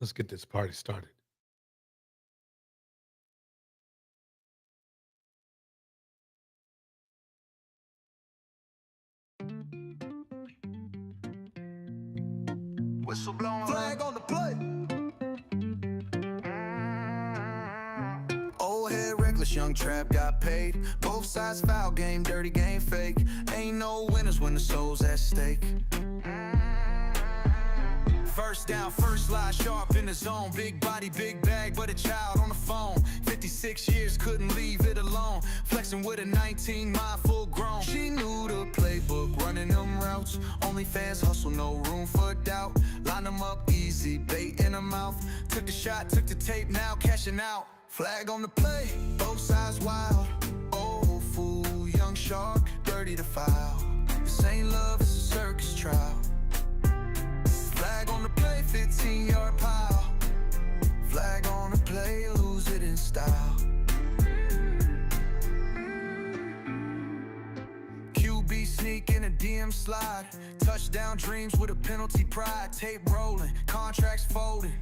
Let's get this party started. Whistle blowing, flag on the play. Old head reckless, young trap got paid. Both sides foul, game dirty, game fake. Ain't no winners when the soul's at stake. First down, first lie, sharp in the zone. Big body, big bag, but a child on the phone. 56 years, couldn't leave it alone. Flexing with a 19, mind full grown. She knew the playbook, running them routes. Only fans hustle, no room for doubt. Line them up easy, bait in her mouth. Took the shot, took the tape, now cashing out. Flag on the play, both sides wild. Old fool, young shark, dirty to foul. This ain't love, it's a circus trial. Flag on the play, 15-yard pile. Flag on the play, lose it in style. QB sneak in a DM slide. Touchdown dreams with a penalty pride. Tape rolling, contracts folding.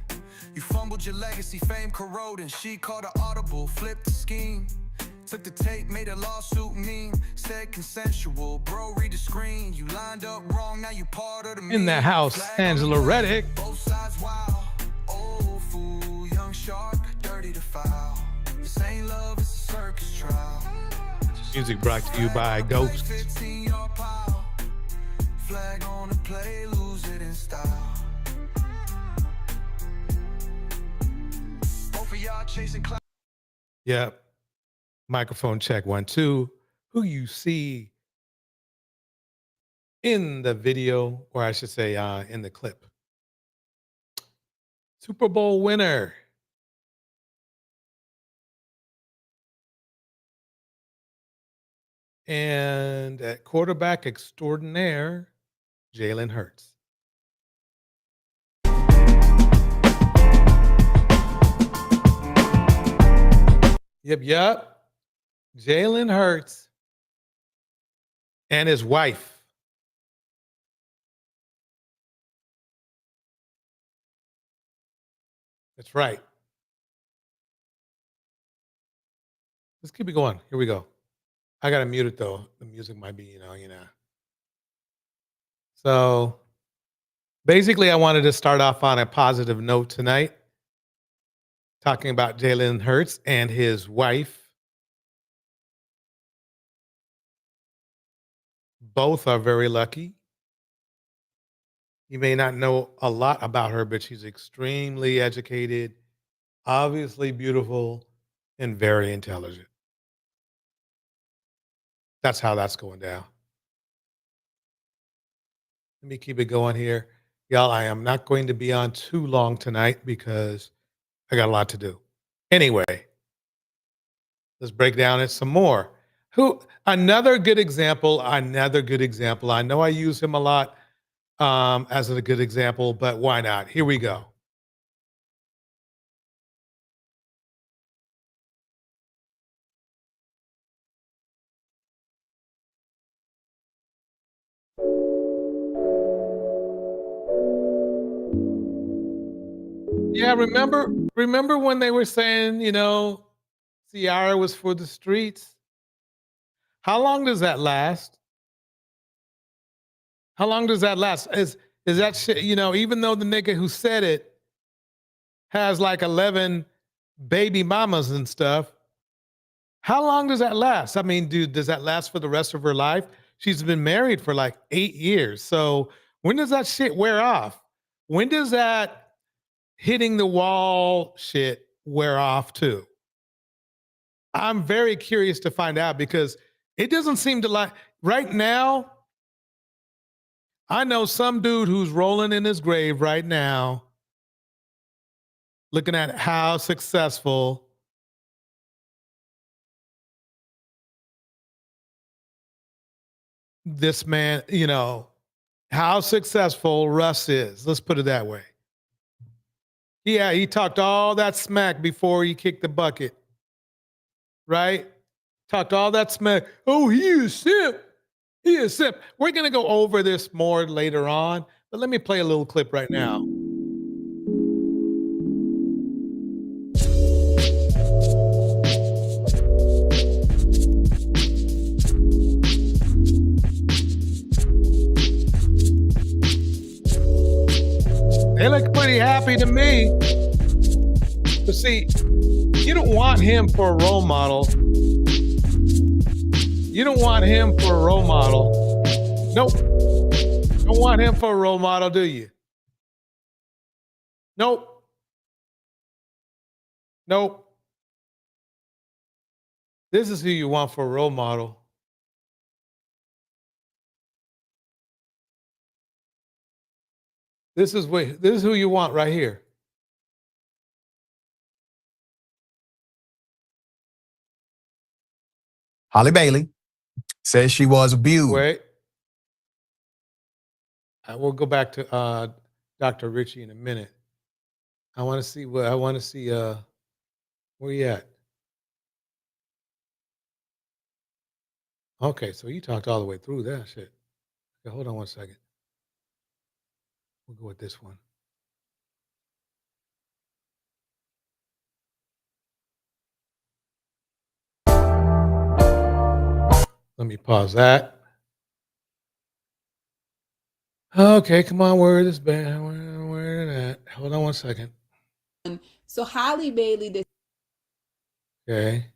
You fumbled your legacy, fame corroding. She called an audible, flipped the scheme. Took the tape, made a lawsuit meme. Said consensual, bro, read the screen. You lined up wrong, now you part of the meme. In the house, Angela Reddick. Both sides wild. Old fool, young shark, dirty to foul. This ain't love, it's a circus trial. Music brought to you by Ghost. 15-yard pile. Flag on the play, lose it in style. Both of y'all chasing clout. Yep. Microphone check 1, 2. Who you see in the video, or I should say in the clip. Super Bowl winner. And at quarterback extraordinaire, Jalen Hurts. Yep. Jalen Hurts and his wife. That's right. Let's keep it going. Here we go. I gotta mute it though. The music might be, you know. So basically, I wanted to start off on a positive note tonight, talking about Jalen Hurts and his wife. Both are very lucky. You may not know a lot about her, but she's extremely educated, obviously beautiful, and very intelligent. That's how that's going down. Let me keep it going here. Y'all, I am not going to be on too long tonight because I got a lot to do. Anyway, let's break down it some more. Another good example. I know I use him a lot as a good example, but why not? Here we go. Yeah, remember when they were saying, Ciara was for the streets? How long does that last? How long does that last? Is that shit, even though the nigga who said it has like 11 baby mamas and stuff, how long does that last? I mean, dude, does that last for the rest of her life? She's been married for like 8 years. So when does that shit wear off? When does that hitting the wall shit wear off too? I'm very curious to find out because it doesn't seem to like right now. I know some dude who's rolling in his grave right now, looking at how successful this man, how successful Russ is. Let's put it that way. Yeah, he talked all that smack before he kicked the bucket. Right? Talked all that smack. Oh, he is simp. He is simp. We're going to go over this more later on, but let me play a little clip right now. They look pretty happy to me. But see, you don't want him for a role model. You don't want him for a role model. Nope. Don't want him for a role model, do you? Nope. Nope. This is who you want for a role model. This is who you want right here. Holly Bailey says she was abused. Wait. We'll go back to Dr. Richie in a minute. I want to see where you at? Okay, so you talked all the way through that shit. Okay, hold on one second. We'll go with this one. Let me pause that. Okay, come on, where is this band? Where is that? Hold on one second. So Holly Bailey, Okay.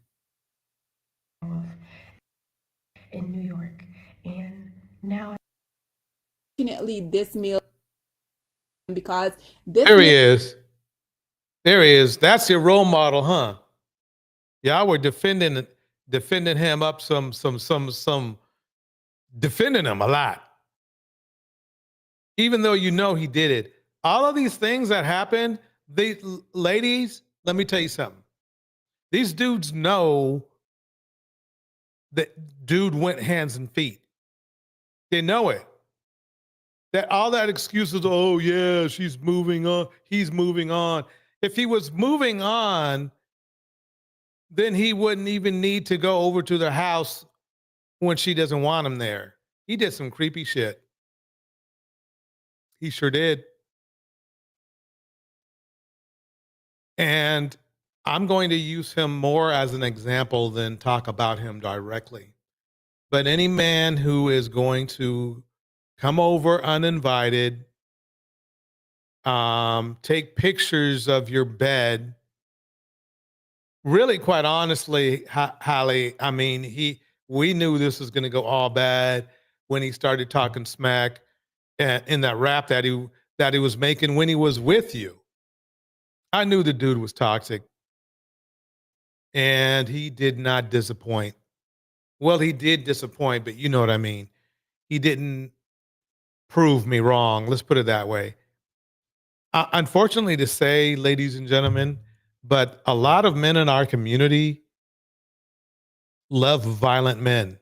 in New York, and now definitely this meal, because this There he is. There he is. That's your role model, huh? Y'all were defending him up some defending him a lot. Even though you know he did it. All of these things that happened, ladies, let me tell you something. These dudes know that dude went hands and feet. They know it. That all that excuses, oh yeah, she's moving on, he's moving on. If he was moving on, then he wouldn't even need to go over to their house when she doesn't want him there. He did some creepy shit. He sure did. And I'm going to use him more as an example than talk about him directly. But any man who is going to come over uninvited, take pictures of your bed, really, quite honestly, Holly, I mean, we knew this was going to go all bad when he started talking smack in that rap that he was making when he was with you. I knew the dude was toxic, and he did not disappoint. Well, he did disappoint, but you know what I mean. He didn't prove me wrong. Let's put it that way. Unfortunately to say, ladies and gentlemen, but a lot of men in our community love violent men.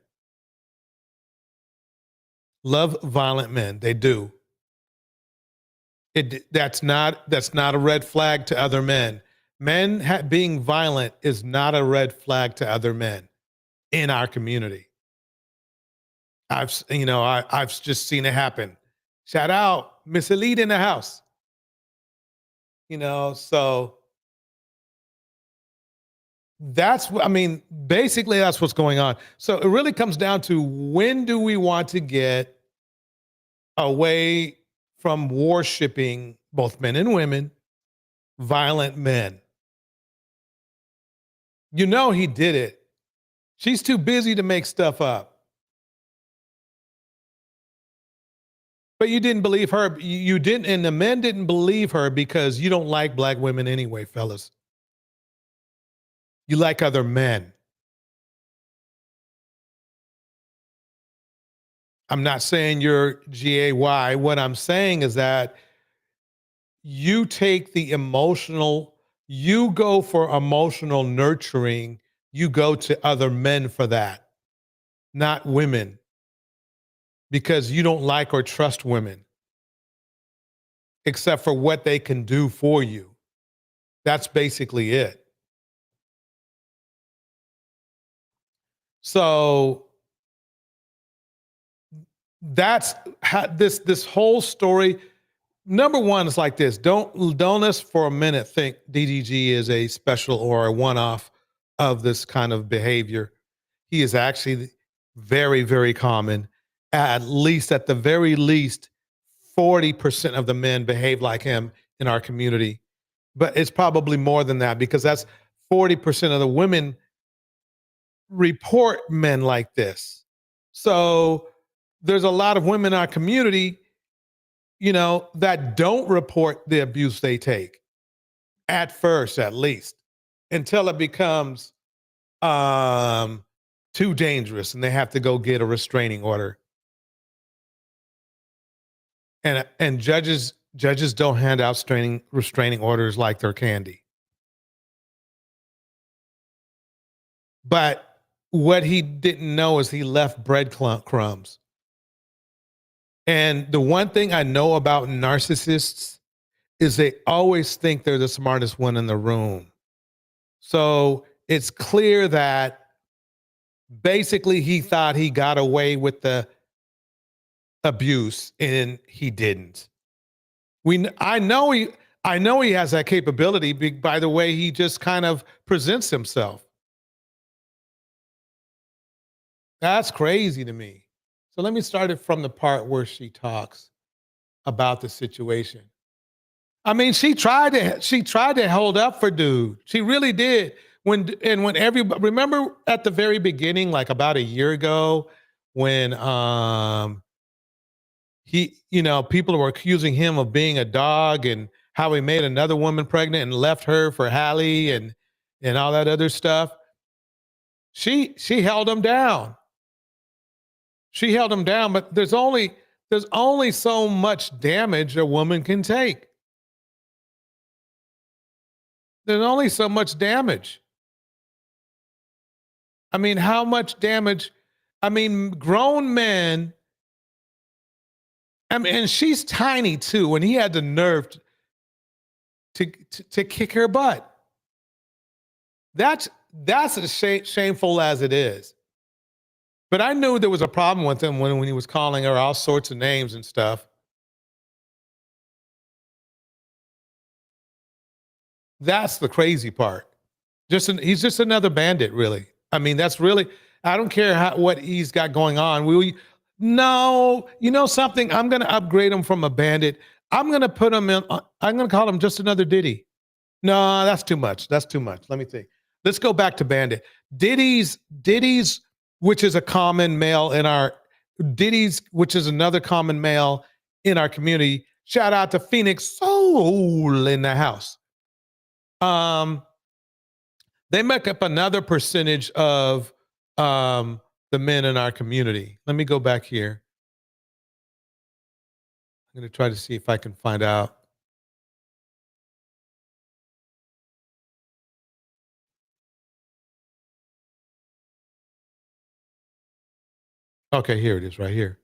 Love violent men. They do. That's not a red flag to other men. Men being violent is not a red flag to other men in our community. I've just seen it happen. Shout out Miss Elite in the house. So basically that's what's going on. So it really comes down to, when do we want to get away from worshiping, both men and women, violent men? You know he did it. She's too busy to make stuff up. But you didn't believe her. You didn't, and the men didn't believe her because you don't like black women anyway, fellas. You like other men. I'm not saying you're GAY. What I'm saying is that you take the emotional, you go for emotional nurturing, you go to other men for that, not women, because you don't like or trust women, except for what they can do for you. That's basically it. So that's how this whole story. Number one is like this. Don't let's for a minute think DDG is a special or a one-off of this kind of behavior. He is actually very, very common, at the very least, 40% of the men behave like him in our community. But it's probably more than that because that's 40% of the women report men like this. So there's a lot of women in our community, you know, that don't report the abuse they take at first, at least, until it becomes too dangerous and they have to go get a restraining order. And judges don't hand out restraining orders like they're candy. But what he didn't know is he left breadcrumbs. And the one thing I know about narcissists is they always think they're the smartest one in the room. So it's clear that basically he thought he got away with the abuse and he didn't. I know he has that capability by the way he just kind of presents himself. That's crazy to me. So let me start it from the part where she talks about the situation. I mean, she tried to hold up for dude. She really did. When everybody, remember at the very beginning, like about a year ago, when people were accusing him of being a dog and how he made another woman pregnant and left her for Hallie and all that other stuff. She held him down. She held him down, but there's only so much damage a woman can take. There's only so much damage. I mean, how much damage? I mean, grown men. I mean, and she's tiny too, and he had the nerve to kick her butt. That's as shameful as it is. But I knew there was a problem with him when he was calling her all sorts of names and stuff. That's the crazy part. He's just another bandit, really. I mean, that's really. I don't care what he's got going on. No, you know something? I'm going to upgrade him from a bandit. I'm going to put him in. I'm going to call him just another Diddy. No, that's too much. That's too much. Let me think. Let's go back to bandit. Diddy's, which is a common male in our Diddy's, which is another common male in our community. Shout out to Phoenix Soul in the house. They make up another percentage of the men in our community. Let me go back here. I'm going to try to see if I can find out. Okay, here it is right here.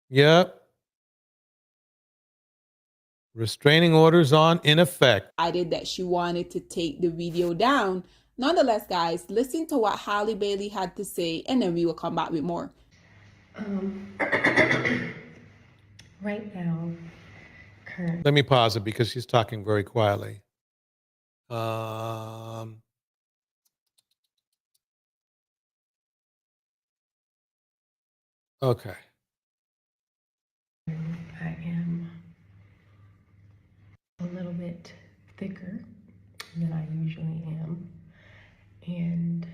Yep. Restraining orders in effect. Decided that she wanted to take the video down. Nonetheless, guys, listen to what Halle Bailey had to say, and then we will come back with more. Right now, current. Let me pause it because she's talking very quietly. Okay. I am a little bit thicker than I usually am, and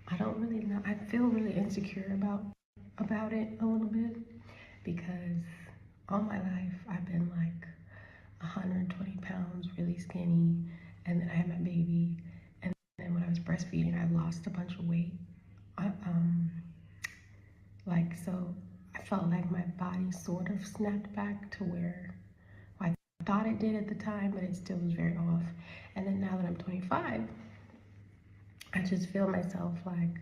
I don't really know. I feel really insecure about it a little bit because all my life I've been like 120 pounds, really skinny, and then I had my baby, and then when I was breastfeeding, I lost a bunch of weight. So I felt like my body sort of snapped back to where I thought it did at the time, but it still was very off. And then now that I'm 25, I just feel myself like,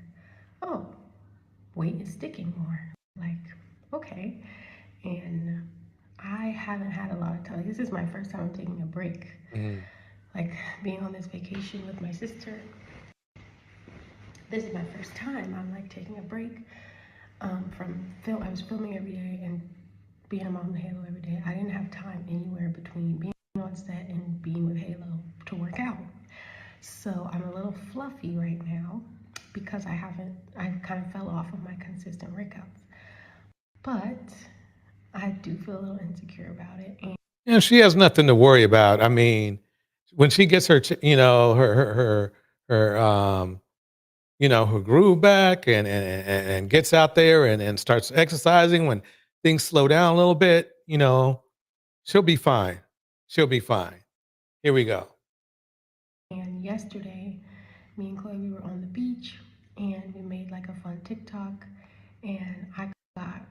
oh, weight is sticking more. Like, okay. And I haven't had a lot of time. This is my first time taking a break. Mm-hmm. Like being on this vacation with my sister. This is my first time. I'm like taking a break from film. I was filming every day and being a mom with Halo every day. I didn't have time anywhere between being on set and being with Halo to work out. So I'm a little fluffy right now because I kind of fell off of my consistent workouts. But I do feel a little insecure about it. And Yeah, she has nothing to worry about. I mean, when she gets her, her her groove back and gets out there and starts exercising when things slow down a little bit, she'll be fine. She'll be fine. Here we go. And yesterday, me and Chloe, we were on the beach and we made like a fun TikTok. And I got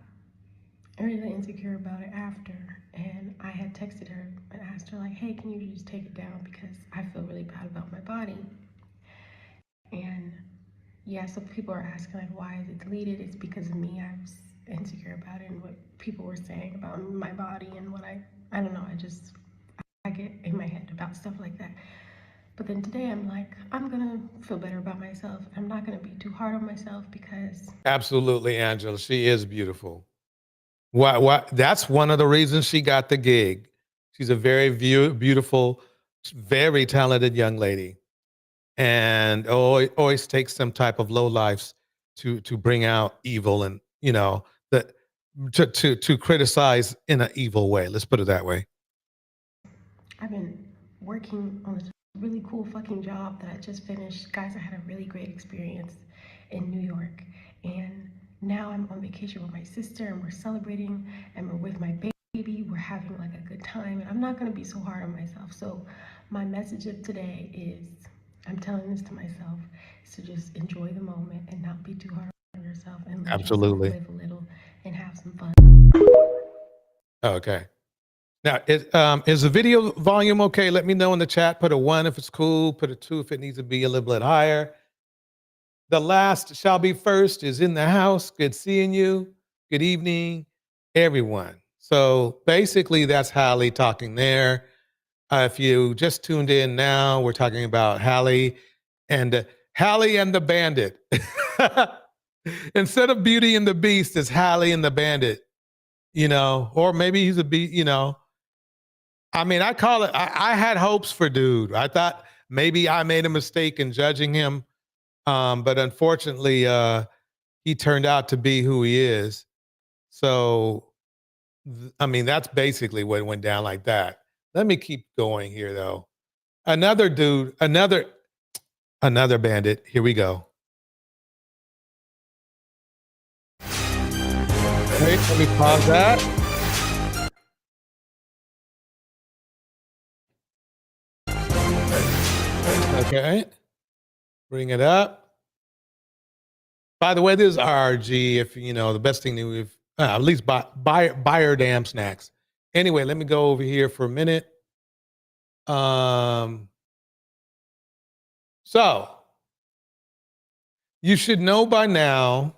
really insecure about it after. And I had texted her and asked her, like, hey, can you just take it down because I feel really bad about my body. And yeah, so people are asking, like, why is it deleted? It's because of me. I was insecure about it and what people were saying about my body and what I don't know. I get in my head about stuff like that. But then today I'm like, I'm gonna feel better about myself. I'm not gonna be too hard on myself because Absolutely, Angela. She is beautiful. Why? That's one of the reasons she got the gig. She's a very beautiful, very talented young lady, and always takes some type of low lives to bring out evil and that to criticize in an evil way. Let's put it that way. I've been working on this really cool fucking job that I just finished. Guys, I had a really great experience in New York. And now I'm on vacation with my sister and we're celebrating and we're with my baby. We're having like a good time. And I'm not going to be so hard on myself. So my message of today is, I'm telling this to myself, is to just enjoy the moment and not be too hard on yourself and let Absolutely. yourself live a little and have some fun. Okay. Now, is the video volume okay? Let me know in the chat. Put a 1 if it's cool. Put a 2 if it needs to be a little bit higher. The last shall be first is in the house. Good seeing you. Good evening, everyone. So basically, that's Hallie talking there. If you just tuned in now, we're talking about Hallie and the Bandit. Instead of Beauty and the Beast, it's Hallie and the Bandit. Or maybe he's a beast. I mean, I call it. I had hopes for dude. I thought maybe I made a mistake in judging him, but unfortunately, he turned out to be who he is. So, I mean, that's basically what went down like that. Let me keep going here, though. Another dude, another bandit. Here we go. Wait, let me pause that. Okay. Bring it up. By the way, this is RRG. If the best thing that we've at least buy our damn snacks. Anyway, let me go over here for a minute. So you should know by now.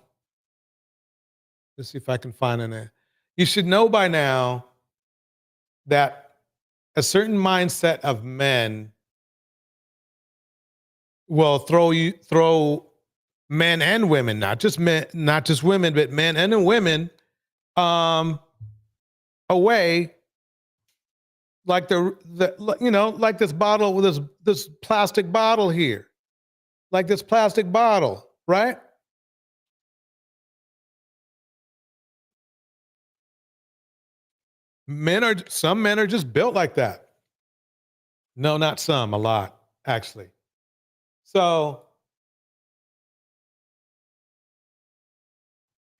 Let's see if I can find it. You should know by now that a certain mindset of men will throw men and women, not just women, but men and women, away, like like this bottle with this plastic bottle here, like this plastic bottle, right? Some men are just built like that. No, not some, a lot, actually. So,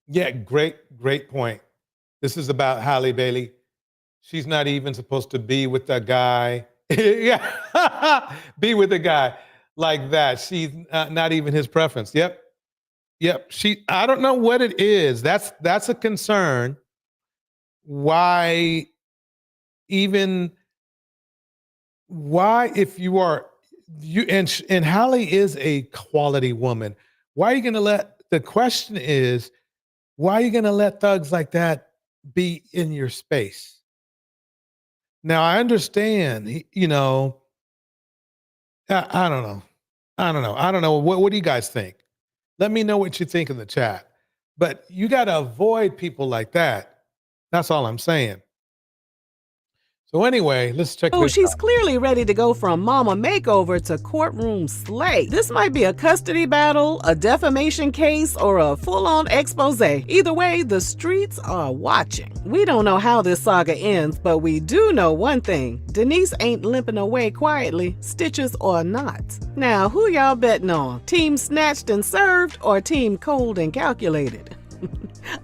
yeah, great point. This is about Halle Bailey. She's not even supposed to be with a guy. Yeah, be with a guy like that. She's not even his preference. Yep. I don't know what it is. That's a concern. Why, if you are and Halle is a quality woman. Why are you gonna the question is, why are you gonna let thugs like that be in your space? Now I understand, I don't know. I don't know. What do you guys think? Let me know what you think in the chat. But you got to avoid people like that. That's all I'm saying. So anyway, let's check Oh, this she's out. clearly ready to go from mama makeover to courtroom slay. This might be a custody battle, a defamation case, or a full-on expose. Either way, the streets are watching. We don't know how this saga ends, but we do know one thing. Denise ain't limping away quietly, stitches or not. Now, who y'all betting on? Team snatched and served or team cold and calculated?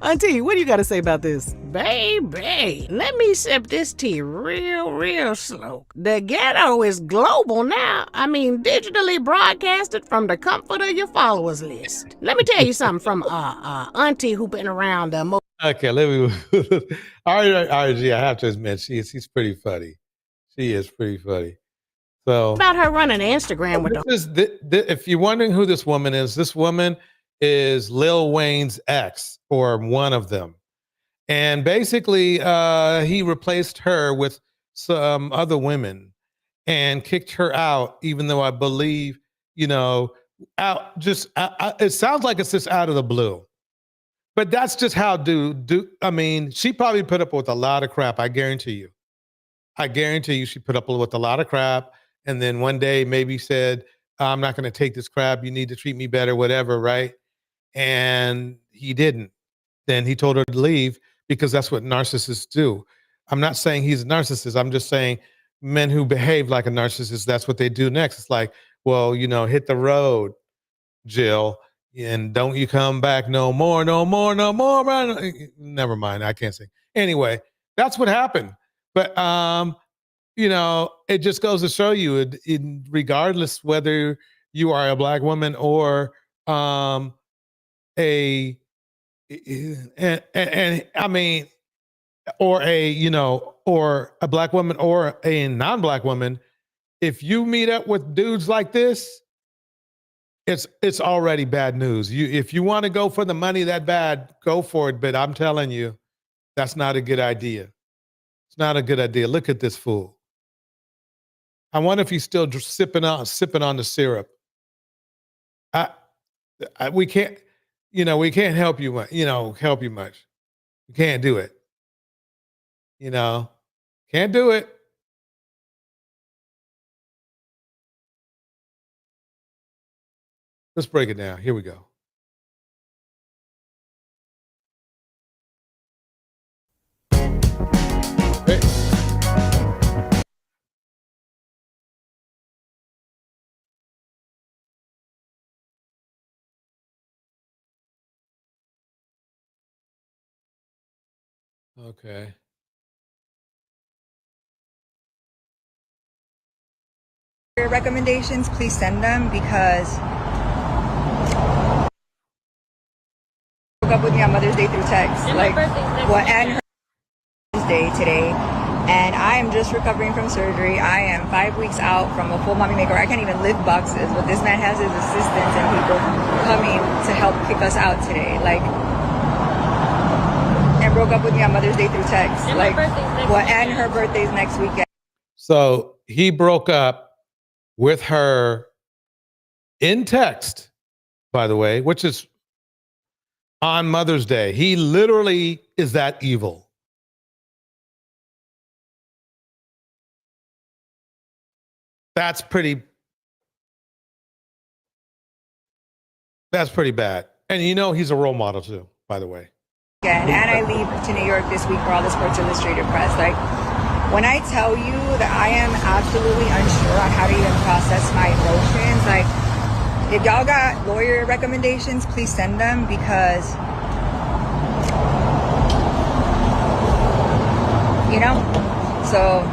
Auntie, what do you got to say about this? Baby, let me sip this tea real slow. The ghetto is global now. I mean, digitally broadcasted from the comfort of your followers list. Let me tell you something from Auntie who been around the Okay, let me. RG, I have to admit, she's pretty funny. She is pretty funny. So about her running Instagram with if you're wondering who this woman is, this woman is Lil Wayne's ex or one of them. And basically, he replaced her with some other women and kicked her out, even though I believe, out just, it sounds like it's just out of the blue. But that's just how I mean, she probably put up with a lot of crap, I guarantee you. I guarantee you she put up with a lot of crap. And then one day maybe said, I'm not going to take this crap. You need to treat me better, whatever, right? And he didn't. Then he told her to leave because that's what narcissists do. I'm not saying he's a narcissist. I'm just saying men who behave like a narcissist, that's what they do next. It's like, well, hit the road, Jill, and don't you come back no more. Never mind. I can't say. Anyway, that's what happened. But, it just goes to show you, regardless whether you are a Black woman or a I mean, or or a Black woman or a non-Black woman, if you meet up with dudes like this, it's already bad news. If you want to go for the money that bad, go for it. But I'm telling you, that's not a good idea. It's not a good idea. Look at this fool. I wonder if he's still sipping on the syrup. We can't. We can't help you much. Help you much. We can't do it. Can't do it. Let's break it down. Here we go. Hey. Okay. Recommendations, please send them because broke up with me on Mother's Day through text. And her Day today, and I am just recovering from surgery. I am 5 weeks out from a full mommy makeover. I can't even lift boxes, but this man has his assistants and people coming to help kick us out today. And broke up with me on Mother's Day through text. And her birthday's next weekend. So he broke up with her in text, by the way, which is on Mother's Day. He literally is that evil. That's pretty bad. And he's a role model too, by the way. And I leave to New York this week for all the Sports Illustrated press. When I tell you that I am absolutely unsure on how to even process my emotions, if y'all got lawyer recommendations, please send them because, so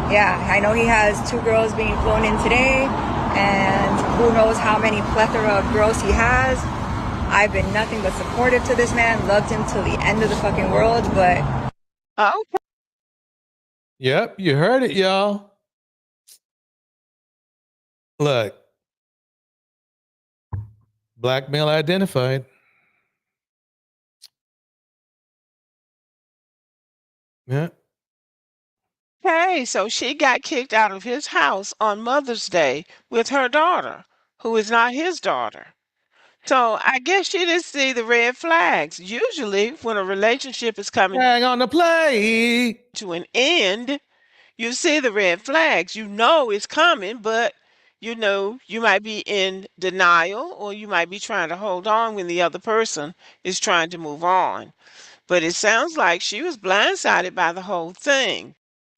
yeah, I know he has 2 girls being flown in today and who knows how many plethora of girls he has. I've been nothing but supportive to this man, loved him till the end of the fucking world, but... Okay. Yep, you heard it, y'all. Look. Black male identified. Yeah. Okay, so she got kicked out of his house on Mother's Day with her daughter, who is not his daughter. So I guess she didn't see the red flags. Usually, when a relationship is coming Hang on the play to an end, You see the red flags, you know it's coming, but you know, you might be in denial or you might be trying to hold on when the other person is trying to move on. But it sounds like she was blindsided by the whole thing.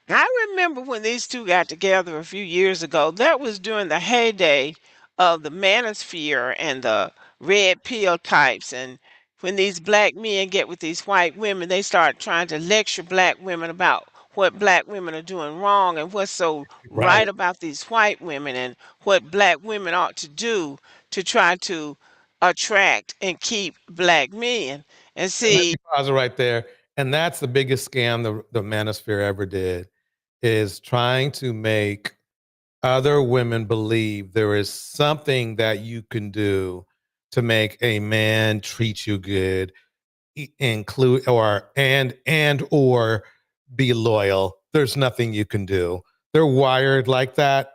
I remember when these two got together a few years ago, that was during the heyday of the manosphere and the red pill types. And when these black men get with these white women, they start trying to lecture black women about what black women are doing wrong and what's so right Right. about these white women and what black women ought to do to try to attract and keep black men. And And let see, me pause it right there. And that's the biggest scam the manosphere ever did, is trying to make other women believe there is something that you can do to make a man treat you good, include or be loyal. There's nothing you can do. They're wired like that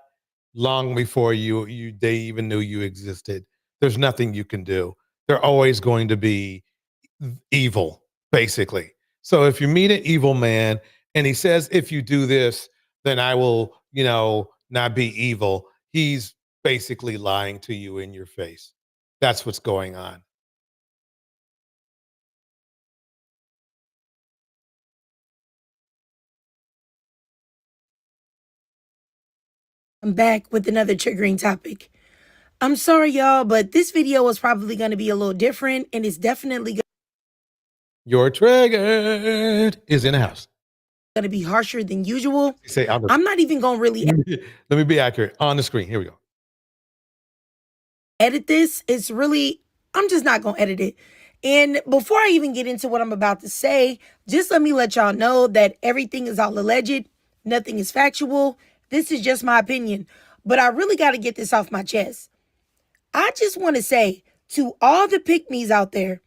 long before they even knew you existed. There's nothing you can do. They're always going to be evil, basically. So if you meet an evil man and he says, if you do this, then I will, not be evil, he's basically lying to you in your face. That's what's going on. I'm back with another triggering topic. I'm sorry, y'all, but this video is probably going to be a little different, and it's definitely Your triggered is in the house. going to be harsher than usual. Say, I'm not even going to really let me be accurate on the screen. Here we go. edit this. I'm just not going to edit it. And before I even get into what I'm about to say, just let me let y'all know that everything is all alleged. Nothing is factual. This is just my opinion. But I really got to get this off my chest. I just want to say to all the pick-me's out there,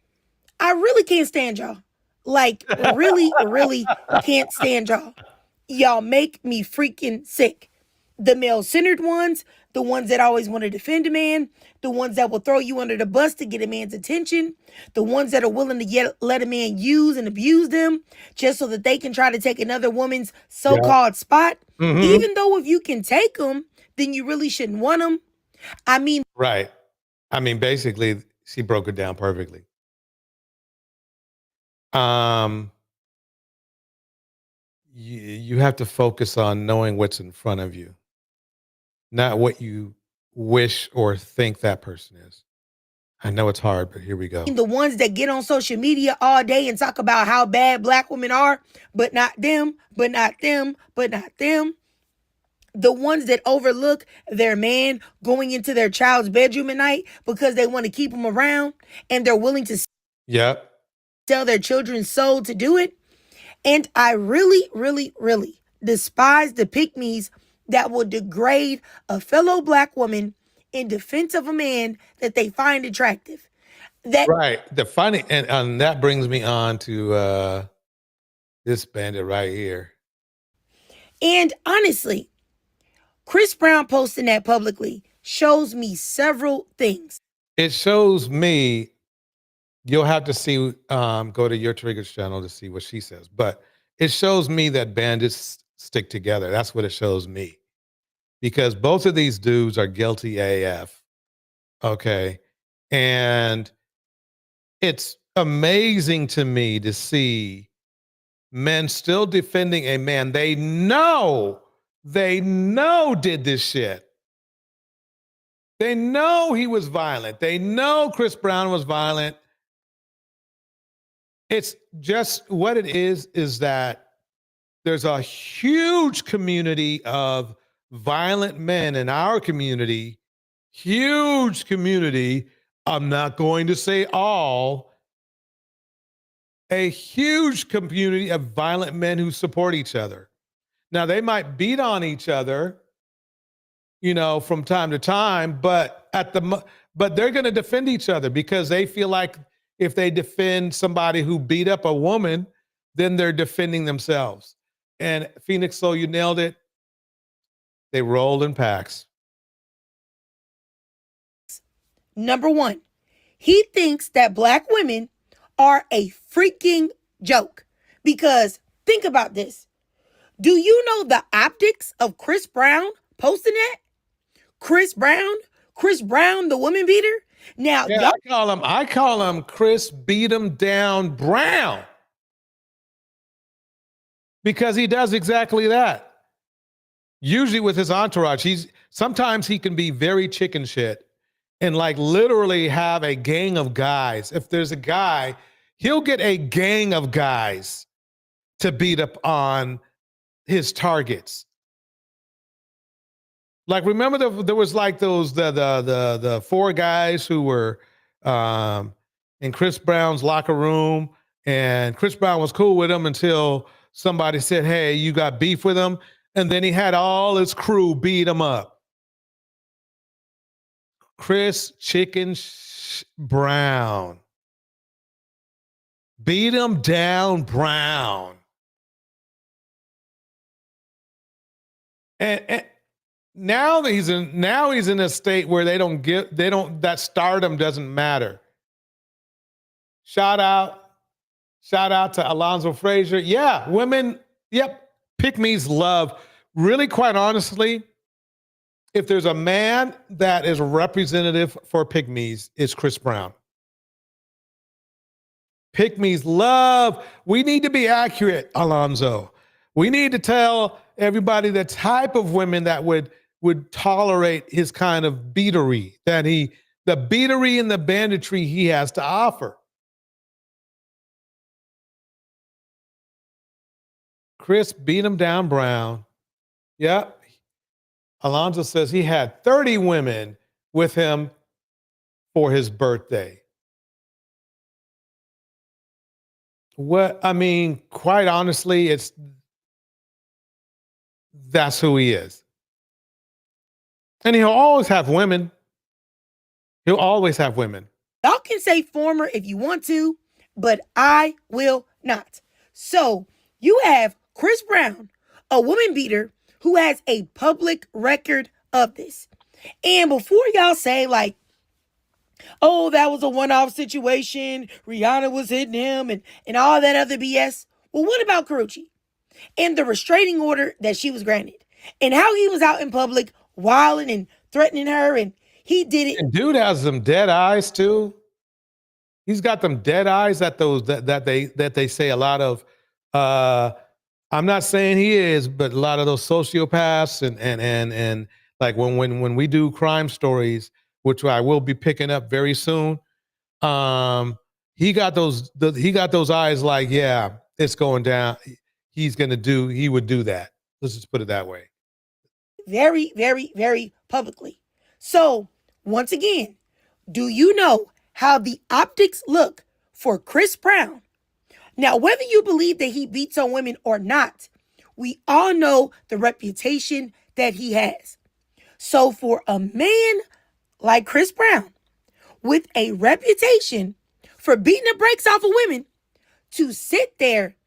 I really can't stand y'all. Like, really, really can't stand y'all. Y'all make me freaking sick. The male-centered ones, the ones that always want to defend a man, the ones that will throw you under the bus to get a man's attention, the ones that are willing to let a man use and abuse them just so that they can try to take another woman's so-called spot. Even though if you can take them, then you really shouldn't want them. I mean, Right. I mean, basically, she broke it down perfectly. You have to focus on knowing what's in front of you, not what you wish or think that person is. I know it's hard, but here we go. the ones that get on social media all day and talk about how bad black women are, but not them, but not them, but not them. The ones that overlook their man going into their child's bedroom at night because they want to keep them around and they're willing to Yep. sell their children's soul to do it. And I really, really, really despise the pick-me's that will degrade a fellow black woman in defense of a man that they find attractive. Right. The funny, and that brings me on to this bandit right here. And honestly, Chris Brown posting that publicly shows me several things. It shows me, you'll have to see, go to Your Triggers channel to see what she says, but it shows me that bandits stick together. That's what it shows me, because both of these dudes are guilty AF. Okay. And it's amazing to me to see men still defending a man they know did this shit. They know he was violent. They know Chris Brown was violent. It's just what it is that there's a huge community of violent men in our community, huge community. I'm not going to say all, a huge community of violent men who support each other. Now, they might beat on each other, from time to time, but but they're going to defend each other because they feel like if they defend somebody who beat up a woman, then they're defending themselves. And Phoenix, so you nailed it. They rolled in packs. Number one, he thinks that black women are a freaking joke. Because think about this. Do you know the optics of Chris Brown posting that? Chris Brown, the woman beater. Now, Yeah, I call him Chris beat him down Brown. Because he does exactly that. Usually with his entourage, sometimes he can be very chicken shit and like literally have a gang of guys. If there's a guy, he'll get a gang of guys to beat up on his targets. Like, remember there was like those the four guys who were in Chris Brown's locker room, and Chris Brown was cool with them until somebody said, "Hey, you got beef with him," and then he had all his crew beat him up. Chris Brown beat him down, Brown, and now he's in a state where that stardom doesn't matter. Shout out to Alonzo Frazier. Yeah, women, yep, pick-me's love. Really, quite honestly, if there's a man that is representative for pick-me's, it's Chris Brown. Pick-me's love. We need to be accurate, Alonzo. We need to tell everybody the type of women that would tolerate his kind of beatery, the beatery and the banditry he has to offer. Chris beat him down, Brown. Yep. Alonzo says he had 30 women with him for his birthday. Quite honestly, that's who he is. And he'll always have women. He'll always have women. Y'all can say former if you want to, but I will not. So you have Chris Brown, a woman beater who has a public record of this. And before y'all say like, oh, that was a one-off situation, Rihanna was hitting him and all that other BS. Well, what about Karrueche and the restraining order that she was granted and how he was out in public wilding and threatening her, and he did it. And dude has them dead eyes too. He's got them dead eyes that they say a lot of. I'm not saying he is, but a lot of those sociopaths and like when we do crime stories, which I will be picking up very soon. He got those eyes like, yeah, it's going down. He would do that. Let's just put it that way. Very, very, very publicly. So once again, do you know how the optics look for Chris Brown? Now, whether you believe that he beats on women or not, we all know the reputation that he has. So for a man like Chris Brown, with a reputation for beating the brakes off of women, to sit there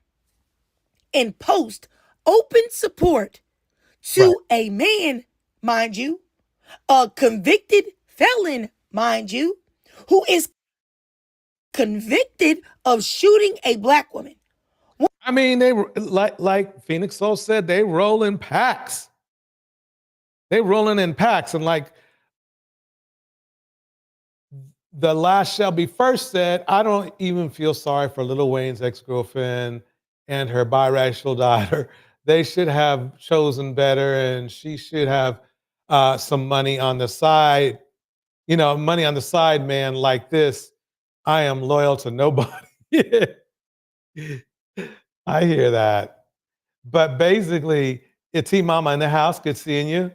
and post open support to a man, mind you, a convicted felon, mind you, who is convicted of shooting a black woman. I mean, they like Phoenix Soul said, they roll in packs. They rolling in packs, and like the last shall be first said, I don't even feel sorry for Lil Wayne's ex-girlfriend and her biracial daughter. They should have chosen better, and she should have some money on the side. You know, money on the side, man, like this. I am loyal to nobody. I hear that. But basically, it's Mama in the house. Good seeing you.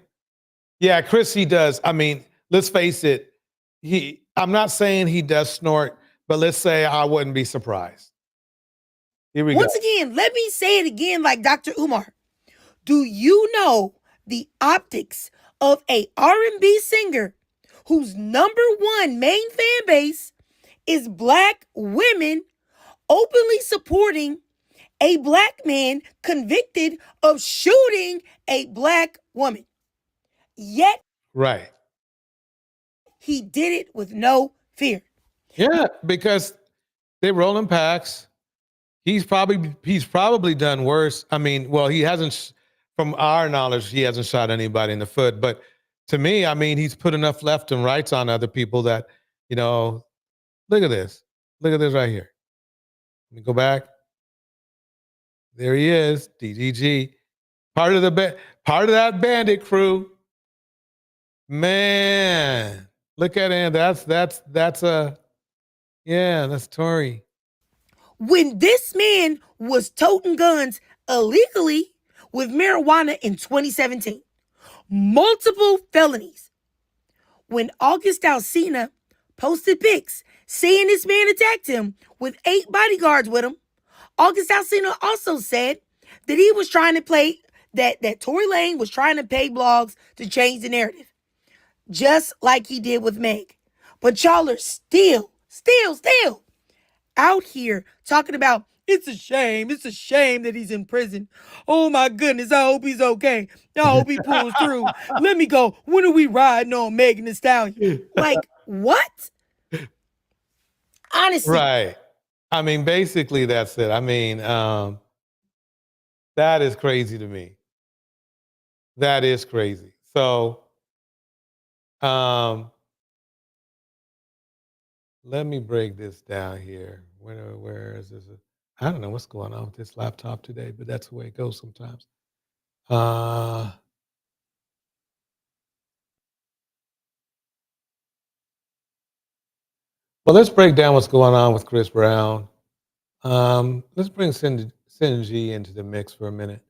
Yeah, Chris, he does. I mean, let's face it. I'm not saying he does snort, but let's say I wouldn't be surprised. Here we go. Once again, let me say it again like Dr. Umar. Do you know the optics of a R&B singer whose number one main fan base is black women openly supporting a black man convicted of shooting a black woman? Yet, right, he did it with no fear. Yeah, because they roll in packs. He's probably done worse. I mean, well, he hasn't, from our knowledge, he hasn't shot anybody in the foot. But to me, I mean, he's put enough left and rights on other people that, you know, look at this. Look at this right here. Let me go back. There he is, DDG, part of that bandit crew. Man, look at him. That's Tory. When this man was toting guns illegally with marijuana in 2017, multiple felonies. When August Alsina posted pics saying this man attacked him with 8 bodyguards with him, August Alsina also said that he was trying to play, that Tory Lane was trying to pay blogs to change the narrative, just like he did with Meg. But y'all are still out here talking about it's a shame that he's in prison. Oh my goodness, I hope he's okay. I hope he pulls through. Let me go. When are we riding on Megan Thee Stallion? Like, what? Honestly. Right. I mean, basically that's it. I mean, that is crazy to me. That is crazy. So, let me break this down here. Where is this? I don't know what's going on with this laptop today, but that's the way it goes sometimes. Well, let's break down what's going on with Chris Brown. Let's bring CYN-G into the mix for a minute.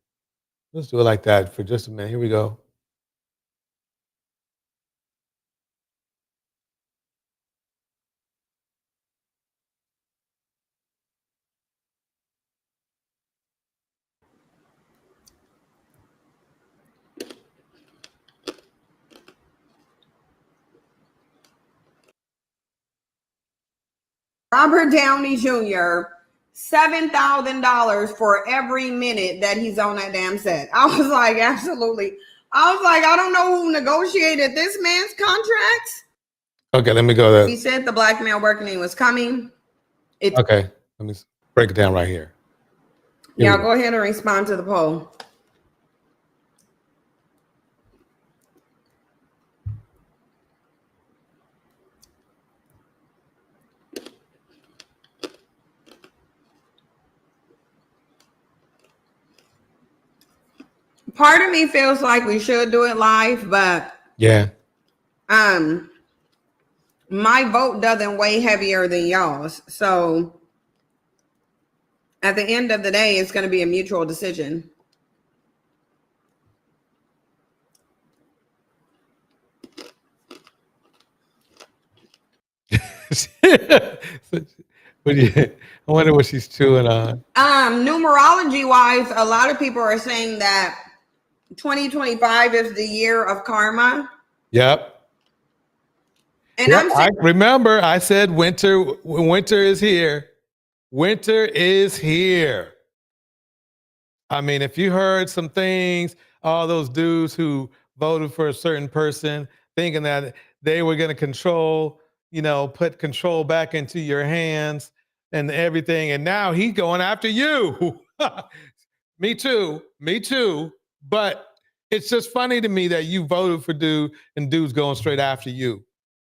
Let's do it like that for just a minute. Here we go. Robert Downey Jr., $7,000 for every minute that he's on that damn set. I was like, absolutely. I was like, I don't know who negotiated this man's contracts. Okay, let me go there. He said the blackmail working was coming. Okay, let me break it down right here. Y'all go ahead and respond to the poll. Part of me feels like we should do it live, but yeah, my vote doesn't weigh heavier than y'all's. So at the end of the day, it's going to be a mutual decision. I wonder what she's chewing on. Numerology wise, a lot of people are saying that 2025 is the year of karma. Yep. And yep, I remember I said winter is here. Winter is here. I mean, if you heard some things, all those dudes who voted for a certain person thinking that they were going to control, put control back into your hands and everything. And now he's going after you. Me too. But it's just funny to me that you voted for dude and dude's going straight after you.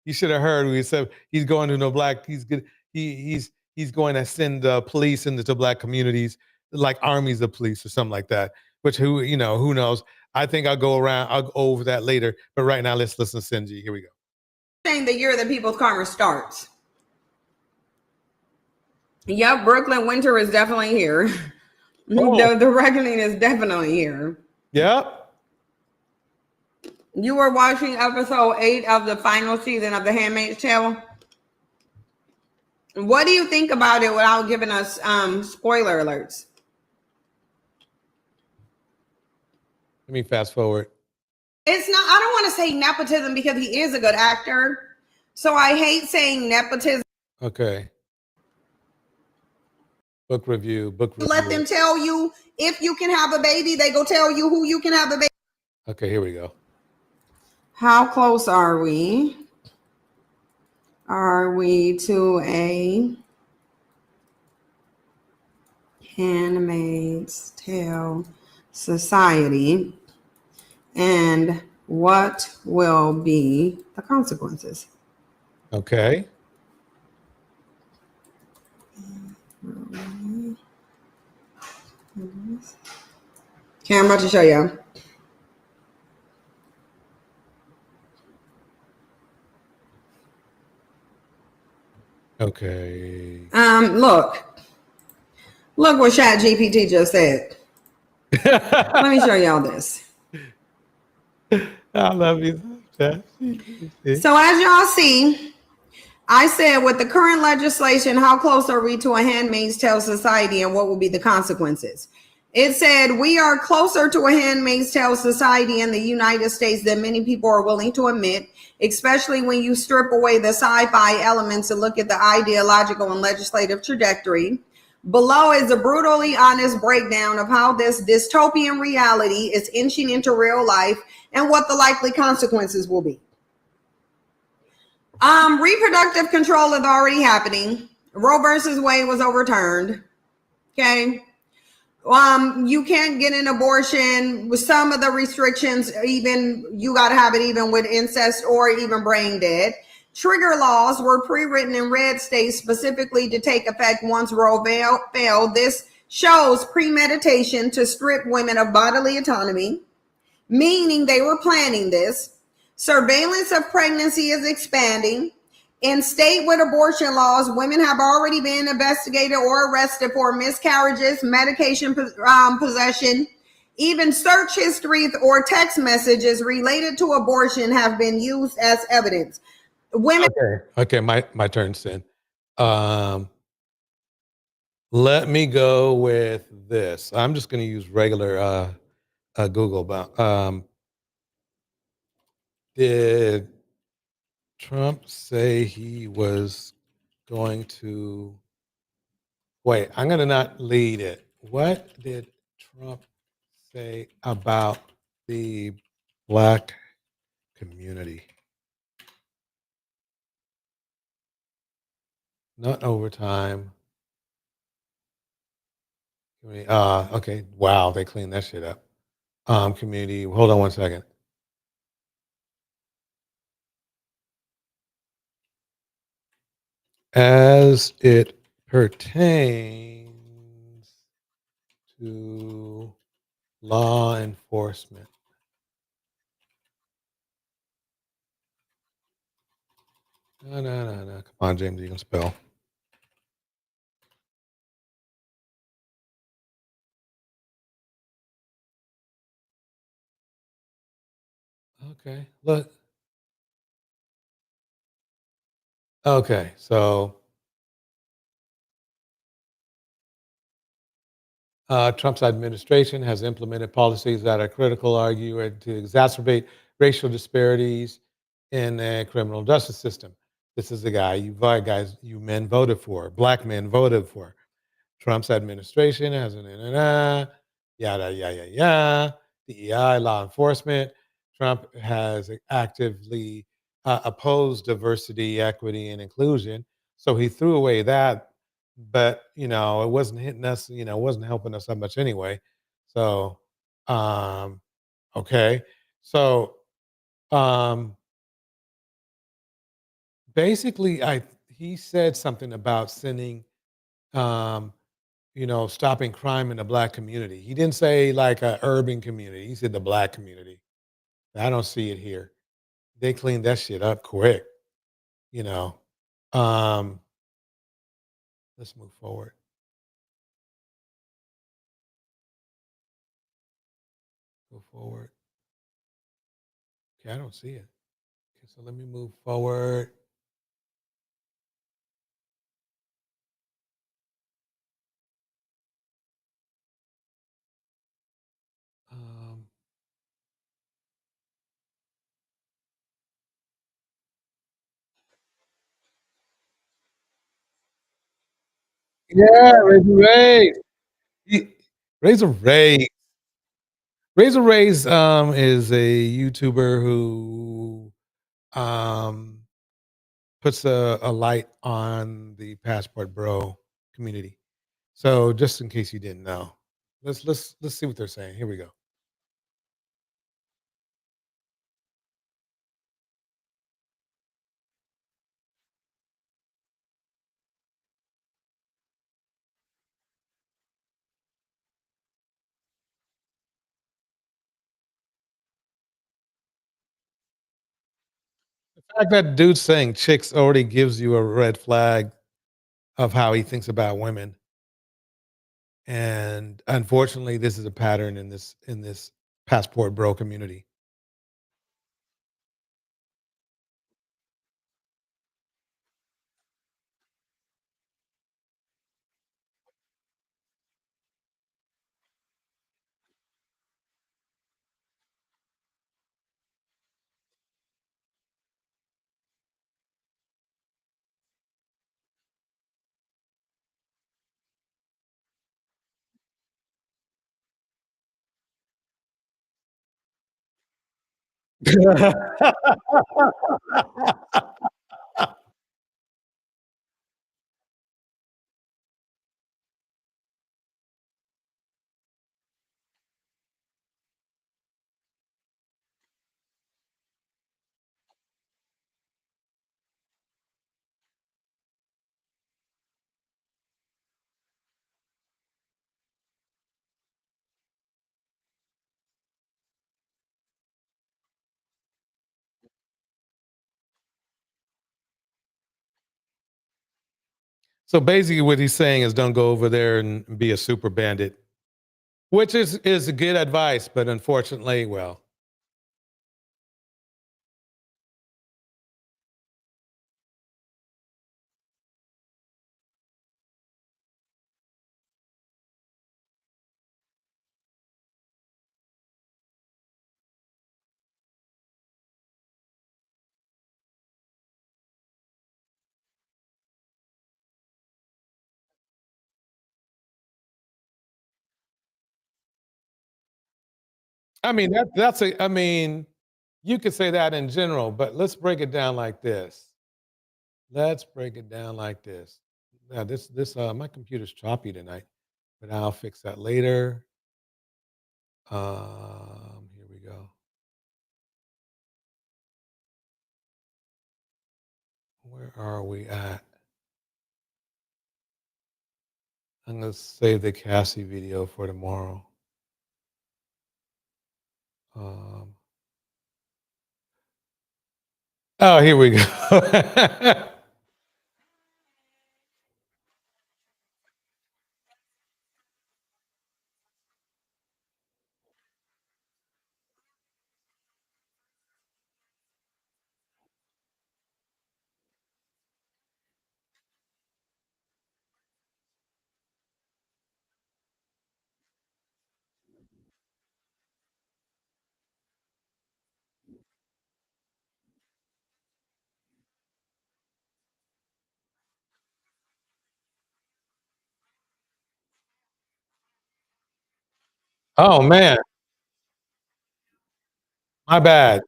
You should have heard when he said he's going to no black. He's good. He's going to send police into the black communities, like armies of police or something like that. Which who knows? I think I'll go over that later. But right now, let's listen to CYN-G. Here we go. Saying the year that people's karma starts. Yep, Brooklyn winter is definitely here. Oh. The reckoning is definitely here. Yep. You were watching episode 8 of the final season of The Handmaid's Tale. What do you think about it without giving us spoiler alerts? Let me fast forward. It's not, I don't want to say nepotism because he is a good actor. So I hate saying nepotism. Okay. Book review. Let them tell you if you can have a baby. They go tell you who you can have a baby. Okay, here we go. How close are we? Are we to a Handmaid's Tale Society, and what will be the consequences? Okay. Okay, I'm about to show you. Okay. Look what Chat GPT just said. Let me show y'all this. I love you. So as y'all see, I said with the current legislation, how close are we to a Handmaid's Tale society and what will be the consequences? It said we are closer to a Handmaid's Tale society in the United States than many people are willing to admit, especially when you strip away the sci-fi elements and look at the ideological and legislative trajectory. Below is a brutally honest breakdown of how this dystopian reality is inching into real life and what the likely consequences will be. Reproductive control is already happening. Roe versus Wade was overturned. Okay. You can't get an abortion with some of the restrictions, even you got to have it even with incest or even brain dead. Trigger laws were pre-written in red states specifically to take effect once Roe failed. This shows premeditation to strip women of bodily autonomy, meaning they were planning this. Surveillance of pregnancy is expanding. In state with abortion laws, women have already been investigated or arrested for miscarriages, medication possession, even search histories or text messages related to abortion have been used as evidence. Women. Okay, my turn, Sin. Let me go with this. I'm just going to use regular Google. Did Trump say he was going to wait? I'm going to not lead it. What did Trump say about the Black community? Not overtime. Okay. Wow, they cleaned that shit up. Community. Hold on one second. As it pertains to law enforcement. No. Come on, James, you can spell. Okay, look. Okay, so Trump's administration has implemented policies that are critical, argue, to exacerbate racial disparities in the criminal justice system. This is the guy you men voted for, black men voted for. Trump's administration has an yada, yada, yada, DEI, law enforcement. Trump has actively opposed diversity, equity, and inclusion. So he threw away that, but it wasn't hitting us. It wasn't helping us that much anyway. So, okay. So, um, basically, he said something about sending. Um, stopping crime in the black community. He didn't say like a urban community. He said the black community. I don't see it here. They cleaned that shit up quick. You know. Um, let's move forward. Go forward. Okay, I don't see it. Okay, so let me move forward. Um, yeah, Razor Ray. Razor Ray. Razor Ray's is a YouTuber who um puts a light on the Passport Bro community. So just in case you didn't know, let's see what they're saying. Here we go. The fact that dude's saying chicks already gives you a red flag of how he thinks about women. And unfortunately, this is a pattern in this passport bro community. So basically, what he's saying is don't go over there and be a super bandit, which is a good advice, but unfortunately, well, I mean that's a I mean you could say that in general, but let's break it down like this. Let's break it down like this. Now this my computer's choppy tonight, but I'll fix that later. Here we go. Where are we at? I'm gonna save the Cassie video for tomorrow. Um, oh, here we go. Oh man, my bad.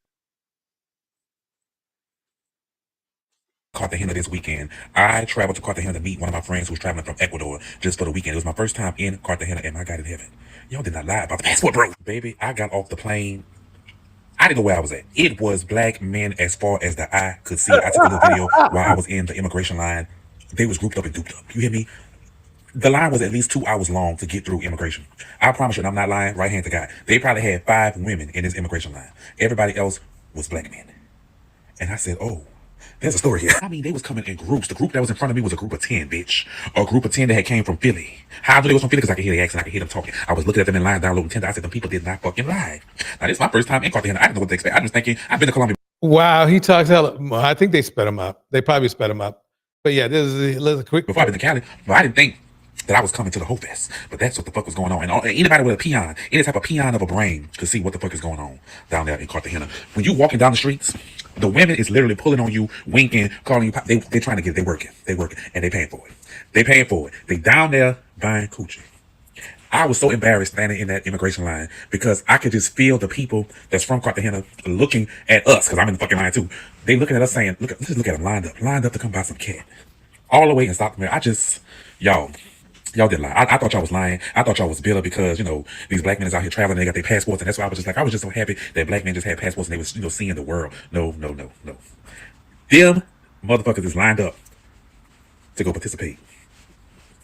Cartagena this weekend. I traveled to Cartagena to meet one of my friends who's traveling from Ecuador just for the weekend. It was my first time in Cartagena, and my God in heaven, y'all did not lie about the passport, bro. Baby, I got off the plane. I didn't know where I was at. It was black men as far as the eye could see. I took a little video while I was in the immigration line. They was grouped up and duped up. You hear me? The line was at least 2 hours long to get through immigration. I promise you, and I'm not lying, right hand to God. They probably had 5 women in this immigration line. Everybody else was black men. And I said, oh, there's a story here. I mean, they was coming in groups. The group that was in front of me was a group of 10, bitch. A group of 10 that had came from Philly. How I knew they was from Philly? Because I could hear the accent. I could hear them talking. I was looking at them in line downloading Tinder. I said, them people did not fucking lie. Now, this is my first time in Cartagena. I didn't know what to expect. I was thinking, I've been to Colombia. Wow, he talks hella. Well, I think they sped him up. They probably sped him up. But yeah, this is a quick. Before I've been to Cali, but I didn't think that I was coming to the Hope Fest. But that's what the fuck was going on. And anybody with a peon, any type of peon of a brain could see what the fuck is going on down there in Cartagena. When you walking down the streets, the women is literally pulling on you, winking, calling you. They trying to get. They working, and they paying for it. They paying for it. They down there buying coochie. I was so embarrassed standing in that immigration line because I could just feel the people that's from Cartagena looking at us, because I'm in the fucking line too. They looking at us saying, let's look at them lined up to come buy some cat. All the way in South America. Y'all, Y'all did lie. I thought y'all was lying. I thought y'all was bitter because, these black men is out here traveling and they got their passports. And that's why I was just so happy that black men just had passports and they was, seeing the world. No, no, no, no. Them motherfuckers is lined up to go participate.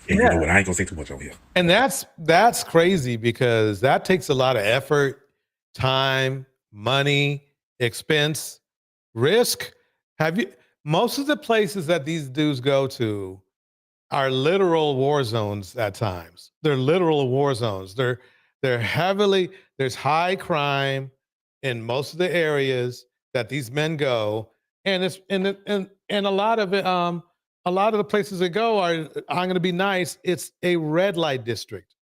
And you know what? I ain't gonna say too much over here. And that's crazy because that takes a lot of effort, time, money, expense, risk. Most of the places that these dudes go to are literal war zones at times. They're literal war zones. They're there's high crime in most of the areas that these men go, and it's and a lot of it a lot of the places they go are, I'm going to be nice, it's a red light district,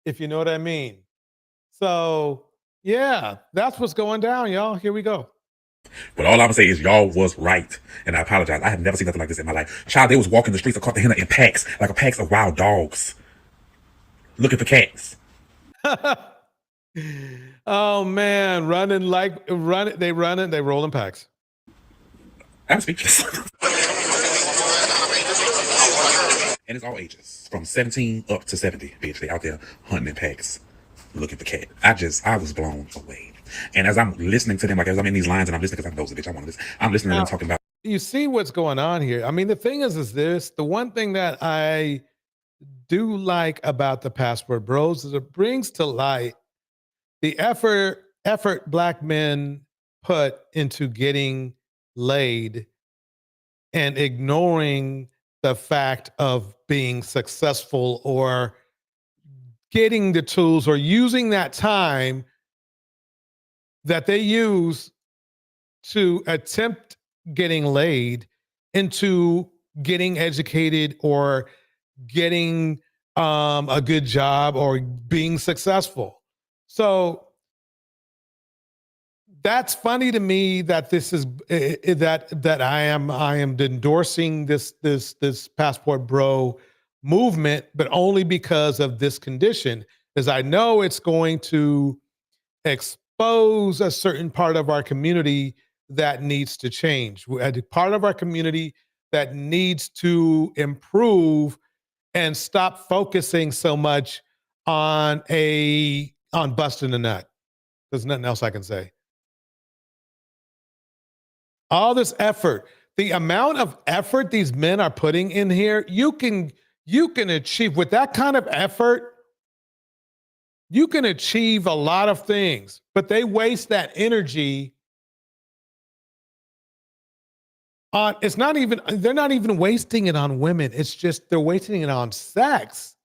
if you know what I mean. So yeah, that's what's going down, y'all. Here we go. But all I'm gonna say is y'all was right, and I apologize. I have never seen nothing like this in my life. Child, they was walking the streets of Cartagena in packs, like a packs of wild dogs, looking for cats. Oh man, they roll in packs. I'm speechless. And it's all ages, from 17 up to 70, bitch. They out there hunting in packs, looking for cat. I was blown away. And as I'm listening to them, like as I'm in these lines and I'm listening because I know the bitch, I want to listen. I'm listening to them talking about. You see what's going on here. I mean, the thing is this, the one thing that I do like about the Passport Bros is it brings to light the effort black men put into getting laid and ignoring the fact of being successful or getting the tools or using that time that they use to attempt getting laid into getting educated or getting a good job or being successful. So that's funny to me that this is that I am endorsing this Passport Bro movement, but only because of this condition, as I know it's going to expose a certain part of our community that needs to change. A part of our community that needs to improve and stop focusing so much on busting a nut. There's nothing else I can say. All this effort, the amount of effort these men are putting in here, you can achieve with that kind of effort. You can achieve a lot of things, but they waste that energy on, they're not even wasting it on women. It's just they're wasting it on sex.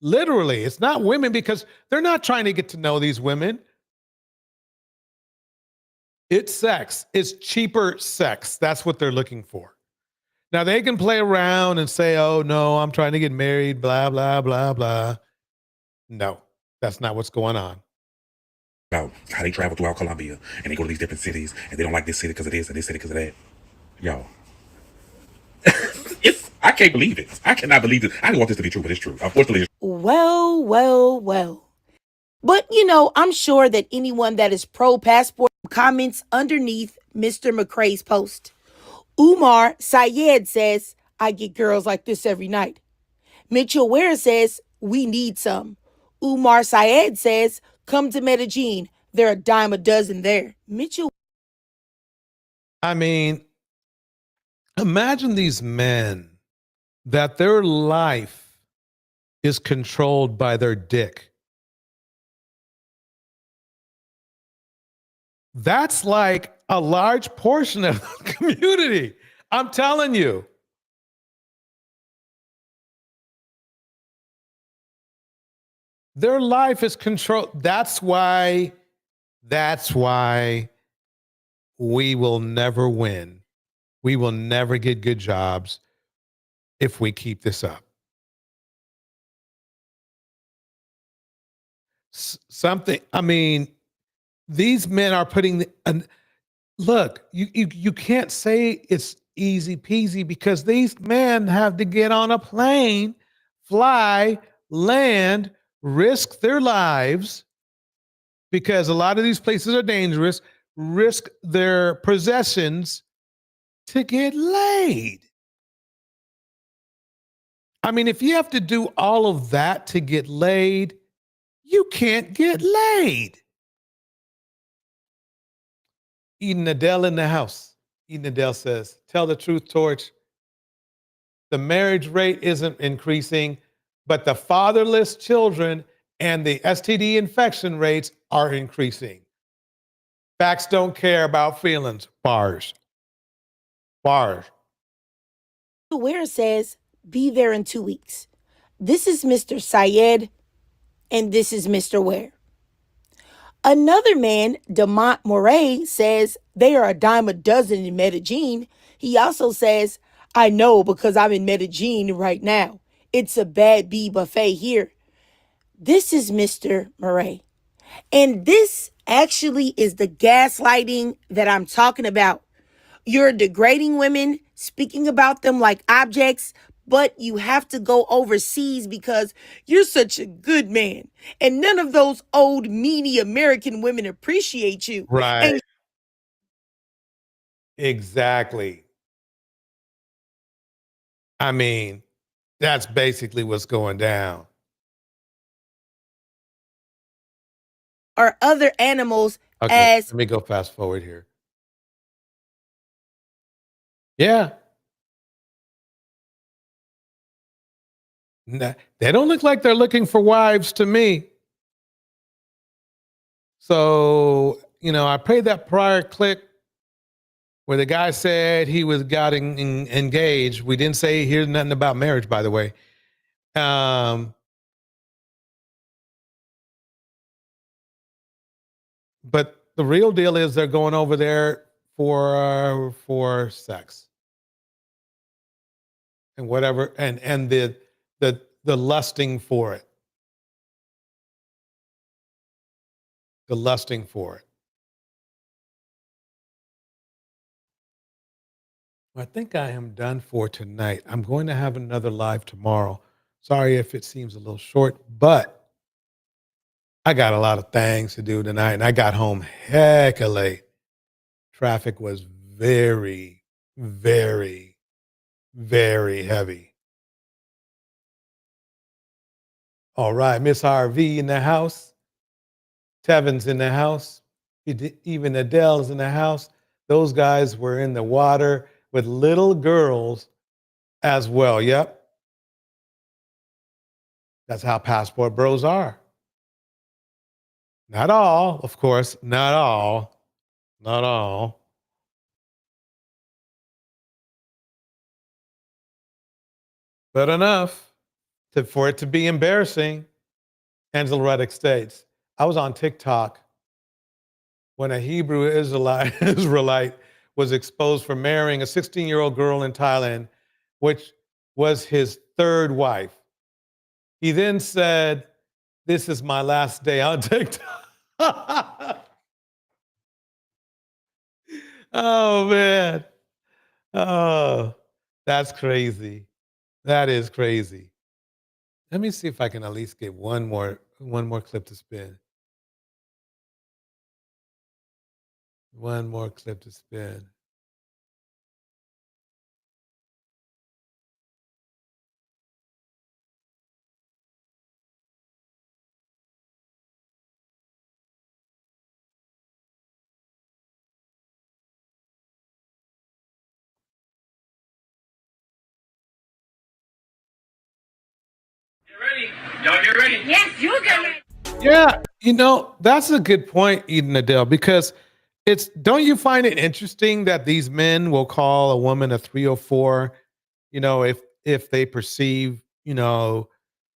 Literally, it's not women because they're not trying to get to know these women. It's sex. It's cheaper sex. That's what they're looking for. Now they can play around and say, oh no, I'm trying to get married, blah, blah, blah, blah. No, that's not what's going on. About how they travel throughout Colombia and they go to these different cities and they don't like this city because of this and this city because of that. Yo. I can't believe it. I cannot believe it. I didn't want this to be true, but it's true. Unfortunately, it's Well, well, well. But, I'm sure that anyone that is pro-passport comments underneath Mr. McCrae's post. Umar Syed says, I get girls like this every night. Mitchell Ware says, we need some. Umar Syed says, come to Medellin. They're a dime a dozen there. Mitchell. I mean, imagine these men that their life is controlled by their dick. That's like a large portion of the community. I'm telling you. Their life is controlled. That's why we will never win. We will never get good jobs if we keep this up. These men are putting look, you can't say it's easy peasy because these men have to get on a plane, fly, land, risk their lives because a lot of these places are dangerous, risk their possessions to get laid. I mean, if you have to do all of that to get laid, you can't get laid. Eden Adele in the house. Eden Adele says, tell the truth, Torch. The marriage rate isn't increasing, but the fatherless children and the STD infection rates are increasing. Facts don't care about feelings. Bars. Bars. Where says, be there in 2 weeks. This is Mr. Syed, and this is Mr. Ware. Another man, Demont Moray, says they are a dime a dozen in Medellin. He also says, I know because I'm in Medellin right now. It's a bad bee buffet here. This is Mr. Moray. And this actually is the gaslighting that I'm talking about. You're degrading women, speaking about them like objects, but you have to go overseas because you're such a good man. And none of those old, meaty American women appreciate you. Right. And exactly. I mean, that's basically what's going down. are other animals Okay, as let me go fast forward here. Yeah. Nah, they don't look like they're looking for wives to me. So, I played that prior clip where the guy said he was engaged. We didn't say here's nothing about marriage, by the way. But the real deal is they're going over there for sex and whatever, and the lusting for it, the lusting for it. I think I am done for tonight. I'm going to have another live tomorrow. Sorry if it seems a little short, but I got a lot of things to do tonight, and I got home hecka late. Traffic was very, very, very heavy. All right, Miss RV in the house. Tevin's in the house. Even Adele's in the house. Those guys were in the water with little girls as well. Yep. That's how passport bros are. Not all, of course. Not all. Not all. But enough for it to be embarrassing. Angela Reddick states, I was on TikTok when a Hebrew Israelite was exposed for marrying a 16-year-old girl in Thailand, which was his third wife. He then said, this is my last day on TikTok. Oh, man. Oh, that's crazy. That is crazy. Let me see if I can at least get one more clip to spin. One more clip to spin. Y'all get ready? Yes, you get ready. Yeah, that's a good point, Eden Adele, because don't you find it interesting that these men will call a woman a 304, if they perceive,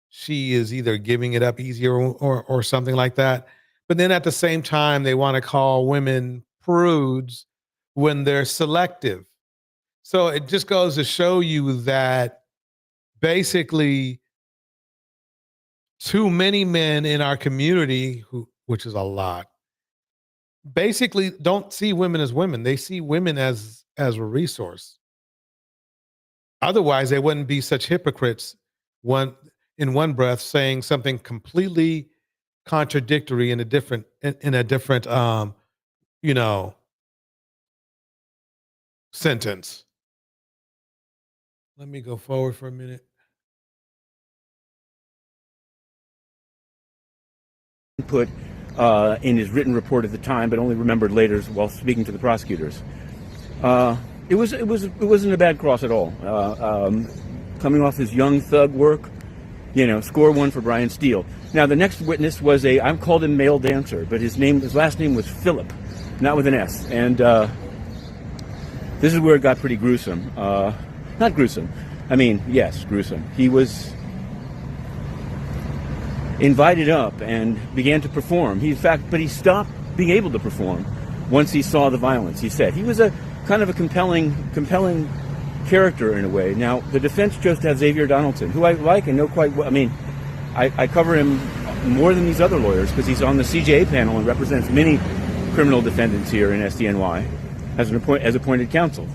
she is either giving it up easier or something like that. But then at the same time, they want to call women prudes when they're selective. So it just goes to show you that basically too many men in our community, which is a lot, basically don't see women as women. They see women as a resource. Otherwise, they wouldn't be such hypocrites in one breath saying something completely contradictory in a different sentence. Let me go forward for a minute. put in his written report at the time, but only remembered later while speaking to the prosecutors. It wasn't a bad cross at all. Coming off his young thug work, score one for Brian Steele. Now the next witness was I called him male dancer, but his last name was Philip, not with an S. And this is where it got pretty gruesome. Not gruesome. I mean, yes, gruesome. He was invited up and began to perform. But he stopped being able to perform once he saw the violence. He said he was a kind of a compelling character in a way. Now the defense chose to have Xavier Donaldson, who I like and know quite well. I mean, I cover him more than these other lawyers because he's on the CJA panel and represents many criminal defendants here in SDNY as appointed counsel.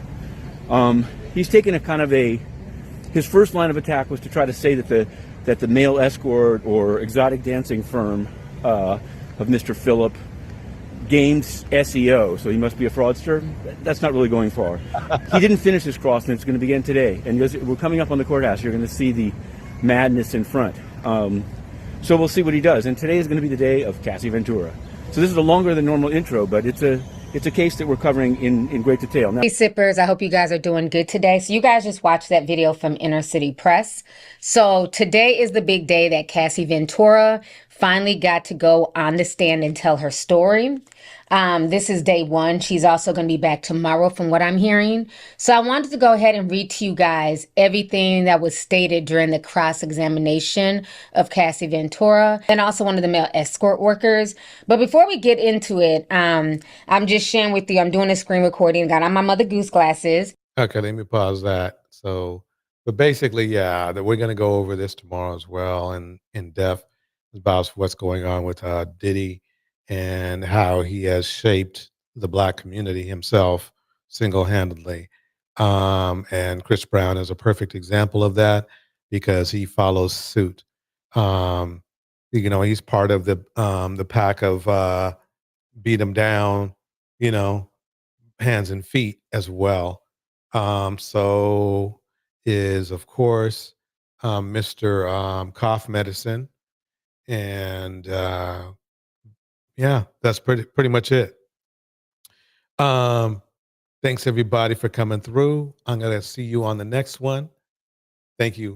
He's taken a kind of his first line of attack was to try to say that the male escort or exotic dancing firm of Mr. Phillip gamed SEO, so he must be a fraudster. That's not really going far. He didn't finish his cross, and it's going to begin today. And we're coming up on the courthouse. You're going to see the madness in front. So we'll see what he does. And today is going to be the day of Cassie Ventura. So this is a longer than normal intro, but it's a case that we're covering in great detail. Now, hey sippers, I hope you guys are doing good today. So you guys just watched that video from Inner City Press. So today is the big day that Cassie Ventura finally got to go on the stand and tell her story. This is day one. She's also going to be back tomorrow from what I'm hearing. So I wanted to go ahead and read to you guys everything that was stated during the cross-examination of Cassie Ventura and also one of the male escort workers. But before we get into it, I'm just sharing with you, I'm doing a screen recording. Got on my Mother Goose glasses. Okay, let me pause that. So, but basically, yeah, that we're going to go over this tomorrow as well and in depth about what's going on with DeeDee and how he has shaped the Black community himself single-handedly. And Chris Brown is a perfect example of that because he follows suit. He's part of the pack of beat him down, hands and feet as well. So is of course Mr. Cough Medicine, and yeah, that's pretty much it. Thanks everybody for coming through. I'm gonna see you on the next one. Thank you.